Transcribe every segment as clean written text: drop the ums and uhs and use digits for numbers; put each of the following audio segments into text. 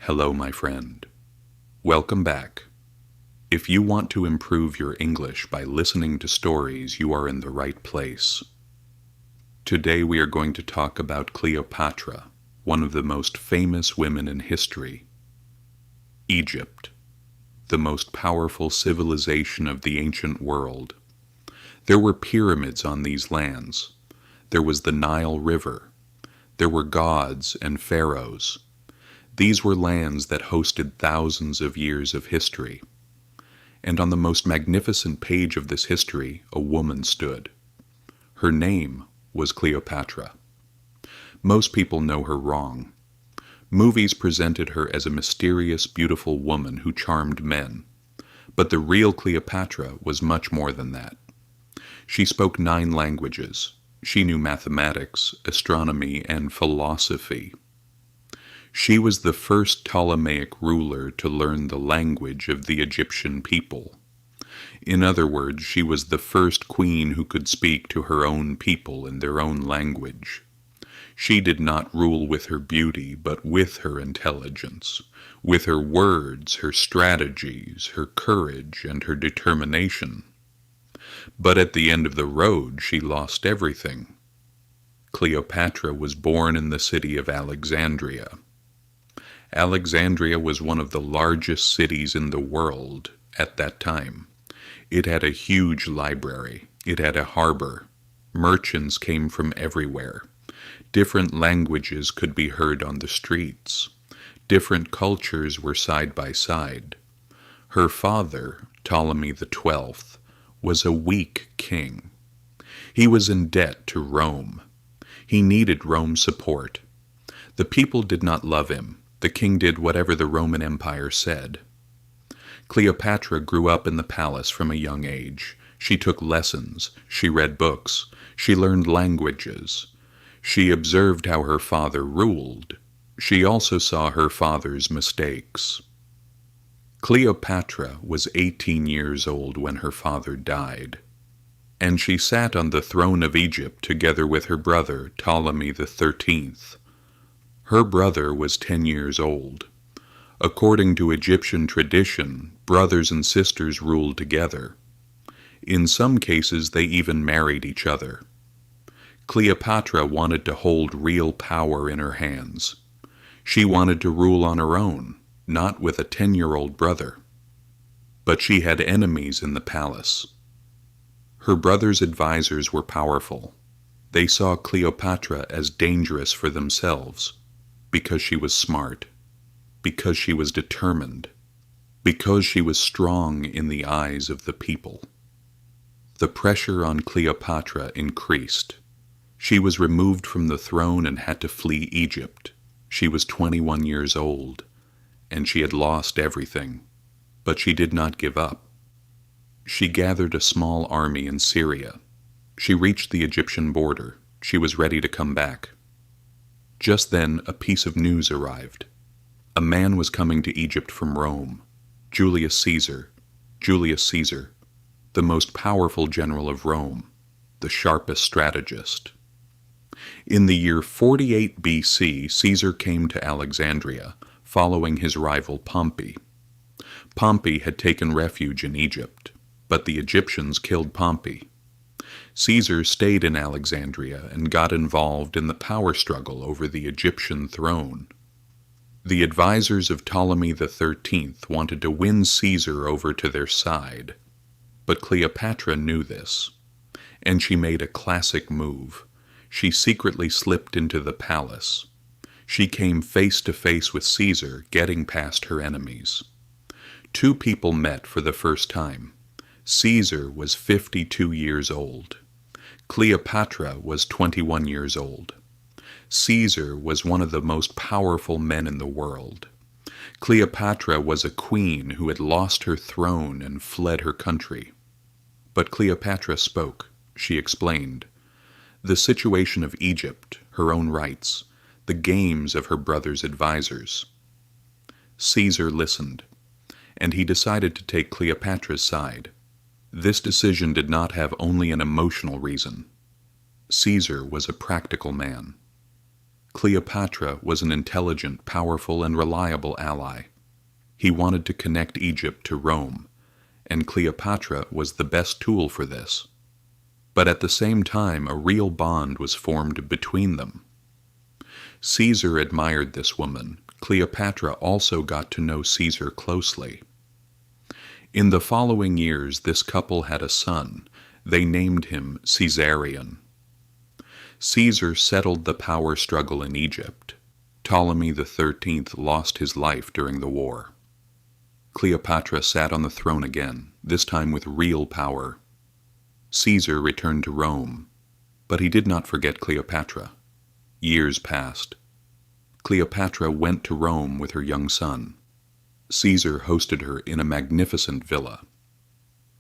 Hello, my friend. Welcome back. If you want to improve your English by listening to stories, you are in the right place. Today we are going to talk about Cleopatra, one of the most famous women in history. Egypt, the most powerful civilization of the ancient world. There were pyramids on these lands. There was the Nile River. There were gods and pharaohs. These were lands that hosted thousands of years of history. And on the most magnificent page of this history, a woman stood. Her name was Cleopatra. Most people know her wrong. Movies presented her as a mysterious, beautiful woman who charmed men. But the real Cleopatra was much more than that. She spoke 9 languages. She knew mathematics, astronomy, and philosophy. She was the first Ptolemaic ruler to learn the language of the Egyptian people. In other words, she was the first queen who could speak to her own people in their own language. She did not rule with her beauty, but with her intelligence, with her words, her strategies, her courage, and her determination. But at the end of the road, she lost everything. Cleopatra was born in the city of Alexandria. Alexandria was one of the largest cities in the world at that time. It had a huge library. It had a harbor. Merchants came from everywhere. Different languages could be heard on the streets. Different cultures were side by side. Her father, Ptolemy XII, was a weak king. He was in debt to Rome. He needed Rome's support. The people did not love him. The king did whatever the Roman Empire said. Cleopatra grew up in the palace from a young age. She took lessons. She read books. She learned languages. She observed how her father ruled. She also saw her father's mistakes. Cleopatra was 18 years old when her father died, and she sat on the throne of Egypt together with her brother Ptolemy XIII. Her brother was 10 years old. According to Egyptian tradition, brothers and sisters ruled together. In some cases, they even married each other. Cleopatra wanted to hold real power in her hands. She wanted to rule on her own, not with a 10-year-old brother. But she had enemies in the palace. Her brother's advisors were powerful. They saw Cleopatra as dangerous for themselves, because she was smart, because she was determined, because she was strong in the eyes of the people. The pressure on Cleopatra increased. She was removed from the throne and had to flee Egypt. She was 21 years old, and she had lost everything, but she did not give up. She gathered a small army in Syria. She reached the Egyptian border. She was ready to come back. Just then, a piece of news arrived. A man was coming to Egypt from Rome, Julius Caesar, the most powerful general of Rome, the sharpest strategist. In the year 48 BC, Caesar came to Alexandria, following his rival Pompey. Pompey had taken refuge in Egypt, but the Egyptians killed Pompey. Caesar stayed in Alexandria and got involved in the power struggle over the Egyptian throne. The advisors of Ptolemy XIII wanted to win Caesar over to their side, but Cleopatra knew this, and she made a classic move. She secretly slipped into the palace. She came face to face with Caesar, getting past her enemies. 2 people met for the first time. Caesar was 52 years old. Cleopatra was 21 years old. Caesar was one of the most powerful men in the world. Cleopatra was a queen who had lost her throne and fled her country. But Cleopatra spoke. She explained the situation of Egypt, her own rights, the games of her brother's advisors. Caesar listened, and he decided to take Cleopatra's side. This decision did not have only an emotional reason. Caesar was a practical man. Cleopatra was an intelligent, powerful, and reliable ally. He wanted to connect Egypt to Rome, and Cleopatra was the best tool for this. But at the same time, a real bond was formed between them. Caesar admired this woman. Cleopatra also got to know Caesar closely. In the following years, this couple had a son. They named him Caesarion. Caesar settled the power struggle in Egypt. Ptolemy XIII lost his life during the war. Cleopatra sat on the throne again, this time with real power. Caesar returned to Rome, but he did not forget Cleopatra. Years passed. Cleopatra went to Rome with her young son. Caesar hosted her in a magnificent villa.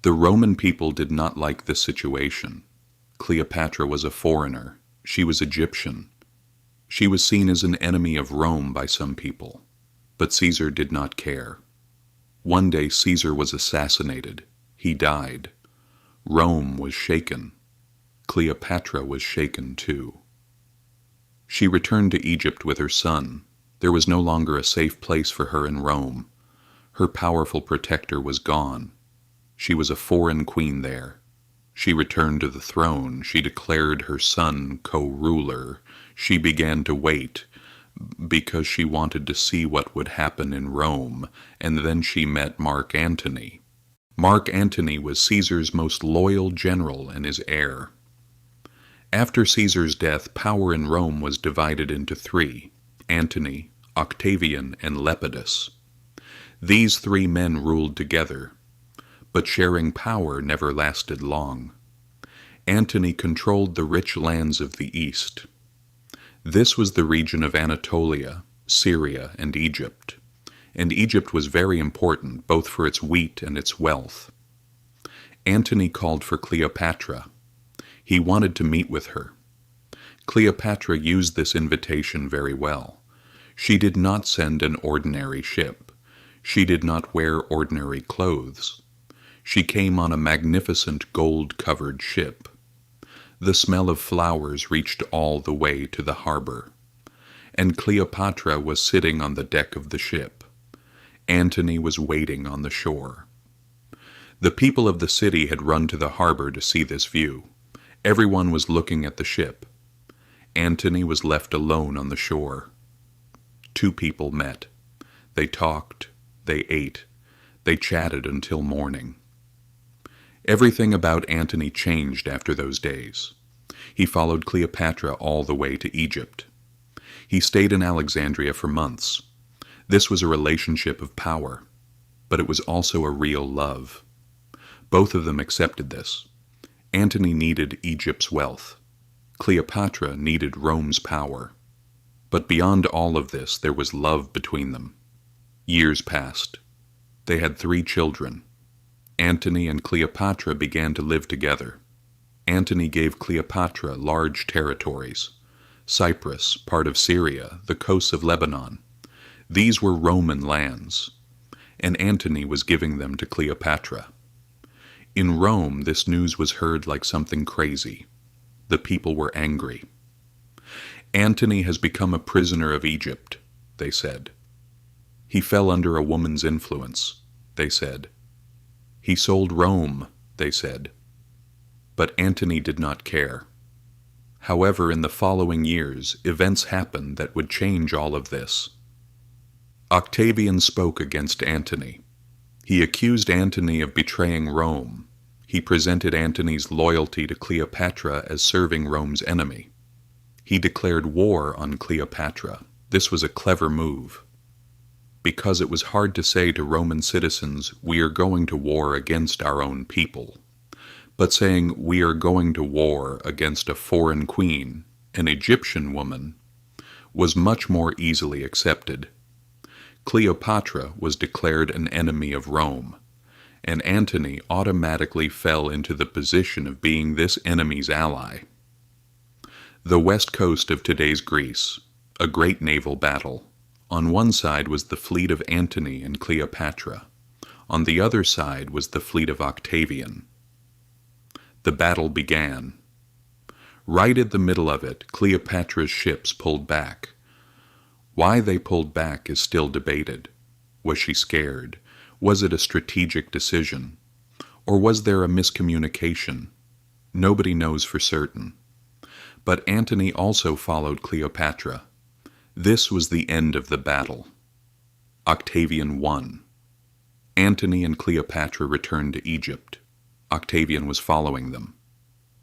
The Roman people did not like this situation. Cleopatra was a foreigner. She was Egyptian. She was seen as an enemy of Rome by some people, but Caesar did not care. One day Caesar was assassinated. He died. Rome was shaken. Cleopatra was shaken too. She returned to Egypt with her son. There was no longer a safe place for her in Rome. Her powerful protector was gone. She was a foreign queen there. She returned to the throne. She declared her son co-ruler. She began to wait because she wanted to see what would happen in Rome, and then she met Mark Antony. Mark Antony was Caesar's most loyal general and his heir. After Caesar's death, power in Rome was divided into three: Antony, Octavian, and Lepidus. These three men ruled together, but sharing power never lasted long. Antony controlled the rich lands of the east. This was the region of Anatolia, Syria, and Egypt. And Egypt was very important, both for its wheat and its wealth. Antony called for Cleopatra. He wanted to meet with her. Cleopatra used this invitation very well. She did not send an ordinary ship. She did not wear ordinary clothes. She came on a magnificent gold-covered ship. The smell of flowers reached all the way to the harbor, and Cleopatra was sitting on the deck of the ship. Antony was waiting on the shore. The people of the city had run to the harbor to see this view. Everyone was looking at the ship. Antony was left alone on the shore. Two people met. They talked, they ate, they chatted until morning. Everything about Antony changed after those days. He followed Cleopatra all the way to Egypt. He stayed in Alexandria for months. This was a relationship of power, but it was also a real love. Both of them accepted this. Antony needed Egypt's wealth. Cleopatra needed Rome's power. But beyond all of this, there was love between them. Years passed. They had 3 children. Antony and Cleopatra began to live together. Antony gave Cleopatra large territories: Cyprus, part of Syria, the coasts of Lebanon. These were Roman lands, and Antony was giving them to Cleopatra. In Rome, this news was heard like something crazy. The people were angry. Antony has become a prisoner of Egypt, they said. He fell under a woman's influence, they said. He sold Rome, they said. But Antony did not care. However, in the following years, events happened that would change all of this. Octavian spoke against Antony. He accused Antony of betraying Rome. He presented Antony's loyalty to Cleopatra as serving Rome's enemy. He declared war on Cleopatra. This was a clever move, because it was hard to say to Roman citizens, "We are going to war against our own people." But saying, "We are going to war against a foreign queen, an Egyptian woman," was much more easily accepted. Cleopatra was declared an enemy of Rome, and Antony automatically fell into the position of being this enemy's ally. The west coast of today's Greece, a great naval battle. On one side was the fleet of Antony and Cleopatra. On the other side was the fleet of Octavian. The battle began. Right in the middle of it, Cleopatra's ships pulled back. Why they pulled back is still debated. Was she scared? Was it a strategic decision? Or was there a miscommunication? Nobody knows for certain. But Antony also followed Cleopatra. This was the end of the battle. Octavian won. Antony and Cleopatra returned to Egypt. Octavian was following them.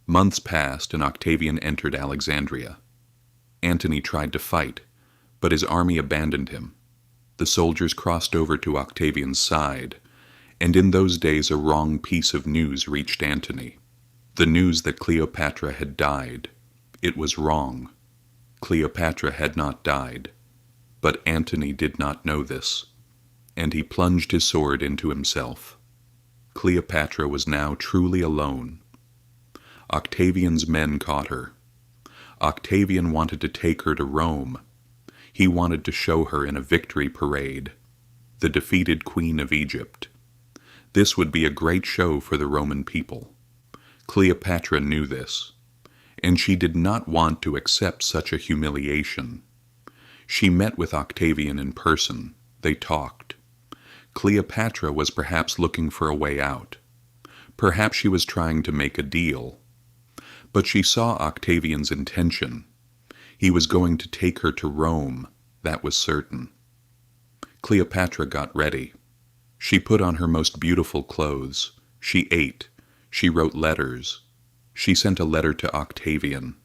Months passed and Octavian entered Alexandria. Antony tried to fight, but his army abandoned him. The soldiers crossed over to Octavian's side, and in those days a wrong piece of news reached Antony. The news that Cleopatra had died. It was wrong. Cleopatra had not died, but Antony did not know this, and he plunged his sword into himself. Cleopatra was now truly alone. Octavian's men caught her. Octavian wanted to take her to Rome. He wanted to show her in a victory parade, the defeated Queen of Egypt. This would be a great show for the Roman people. Cleopatra knew this, and she did not want to accept such a humiliation. She met with Octavian in person. They talked. Cleopatra was perhaps looking for a way out. Perhaps she was trying to make a deal. But she saw Octavian's intention. He was going to take her to Rome, that was certain. Cleopatra got ready. She put on her most beautiful clothes. She ate. She wrote letters. She sent a letter to Octavian.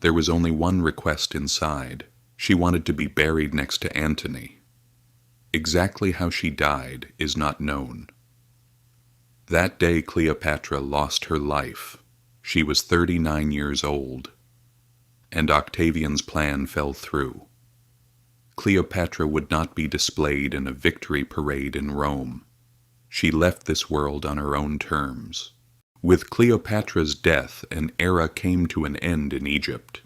There was only one request inside. She wanted to be buried next to Antony. Exactly how she died is not known. That day Cleopatra lost her life. She was 39 years old, and Octavian's plan fell through. Cleopatra would not be displayed in a victory parade in Rome. She left this world on her own terms. With Cleopatra's death, an era came to an end in Egypt.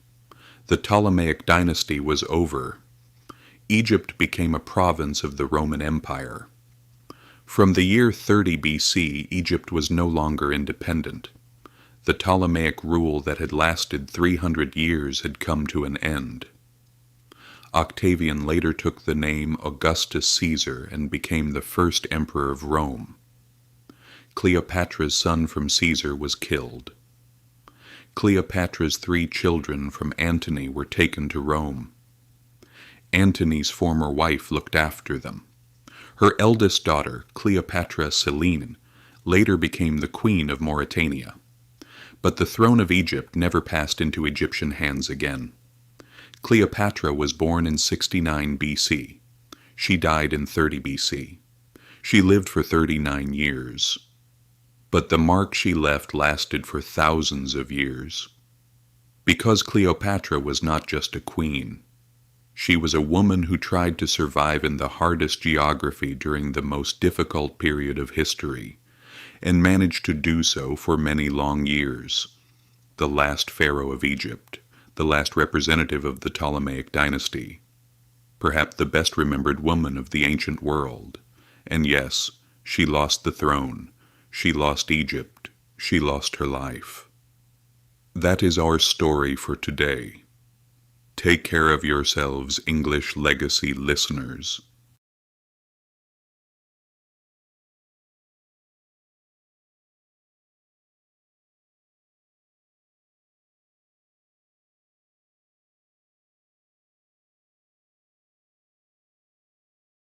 The Ptolemaic dynasty was over. Egypt became a province of the Roman Empire. From the year 30 BC, Egypt was no longer independent. The Ptolemaic rule that had lasted 300 years had come to an end. Octavian later took the name Augustus Caesar and became the first emperor of Rome. Cleopatra's son from Caesar was killed. Cleopatra's 3 children from Antony were taken to Rome. Antony's former wife looked after them. Her eldest daughter, Cleopatra Selene, later became the queen of Mauritania. But the throne of Egypt never passed into Egyptian hands again. Cleopatra was born in 69 BC. She died in 30 BC. She lived for 39 years. But the mark she left lasted for thousands of years. Because Cleopatra was not just a queen. She was a woman who tried to survive in the hardest geography during the most difficult period of history, and managed to do so for many long years. The last pharaoh of Egypt, the last representative of the Ptolemaic dynasty, perhaps the best remembered woman of the ancient world. And yes, she lost the throne, she lost Egypt, she lost her life. That is our story for today. Take care of yourselves, English legacy listeners.